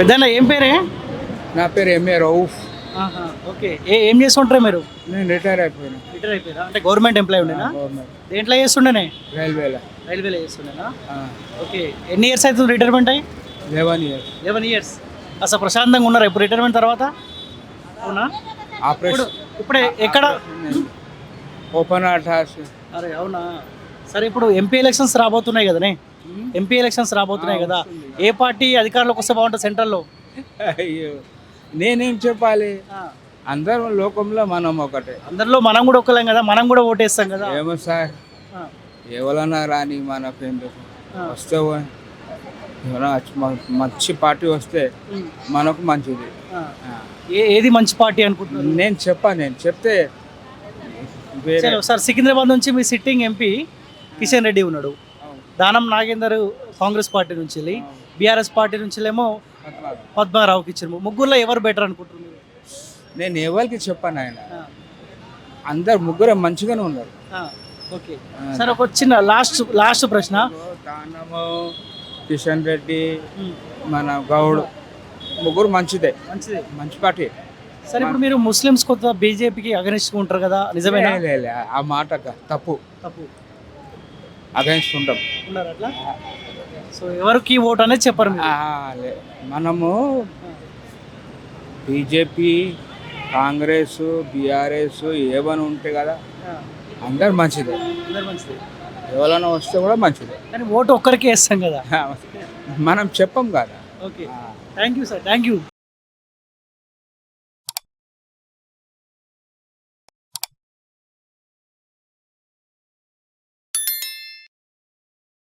పెద్దన్న ఏం పేరే? నా పేరు ఎంఏ రౌఫ్. ఓకే. ఏం చేస్తుంటారు మీరు? నేను రిటైర్ అయిపోయినా. రిటైర్ అయిపోయారా? అంటే గవర్నమెంట్ ఎంప్లాయీ ఉండేనా? గవర్నమెంట్ దేంట్లో చేస్తుండేనే? రైల్వేలో రైల్వేలో చేస్తుండేనా? ఓకే. ఎన్ని ఇయర్స్ అవుతుంది రిటైర్మెంట్ అయ్యి? 11 years. 11 ఇయర్స్. అసలు ప్రశాంతంగా ఉన్నారా ఇప్పుడు రిటైర్మెంట్ తర్వాత? అవునా? ఆపరేషన్ ఇప్పుడే ఎక్కడ? ఓపెన్ హార్ట్ అరే అవునా? సరే ఇప్పుడు ఎంపీ ఎలక్షన్స్ రాబోతున్నాయి కదనే? ఎంపీ ఎలక్షన్స్ రాబోతున్నాయి కదా, ఏ పార్టీ అధికారంలోకి వస్తే బాగుంటుంది సెంట్రల్లో? అయ్యో, నేనేం చెప్పాలి? అందరం లోకంలో మనం ఒకటే. అందరిలో మనం కూడా ఒక్కలేం కదా, మనం కూడా ఓటేస్తాం కదా. ఏమో సార్, ఎవరన్నా రాని మనకు ఎందుకు వస్తే ఎవరైనా మంచి పార్టీ వస్తే మనకు మంచిది. ఏది మంచి పార్టీ అనుకుంటున్నారు? నేను చెప్తే వేరే. సరే, ఒకసారి సికింద్రాబాద్ నుంచి మీ సిట్టింగ్ ఎంపీ కిషన్ రెడ్డి ఉన్నాడు, దానం నాగేందర్ కాంగ్రెస్ పార్టీ నుంచి వెళ్ళి, బీఆర్ఎస్ పార్టీ నుంచి ఏమో పద్మారావుకి ఇచ్చారు. ముగ్గురులో ఎవరు బెటర్ అనుకుంటున్నారు? నేను ఎవరికి చెప్పాను, ఆయన అందరు ముగ్గురు మంచిగానే ఉన్నారు. ఓకే. సరే, ఒక చిన్న లాస్ట్ ప్రశ్న. దానము, కిషన్ రెడ్డి, మన గౌడ్ ముగ్గురు మంచిదే, మంచి పార్టీ. సరే, ఇప్పుడు మీరు ముస్లిమ్స్ కొత్త బీజేపీకి అగనిస్ట్ ఉంటారు కదా, నిజమేనా? ఆ మాట తప్పు. అగైన్స్ ఉంటాం ఉన్నారు అట్లా. సో ఎవరికి ఓటు అనేది చెప్పరు మీరు? మనము బీజేపీ, కాంగ్రెస్, బీఆర్ఎస్ ఏమైనా ఉంటాయి కదా, అందరు మంచిదే. ఎవరైనా వస్తే కూడా మంచిదే, కానీ ఓటు ఒక్కరికి వేస్తాం కదా. మనం చెప్పం కదా. Okay, thank you sir, thank you.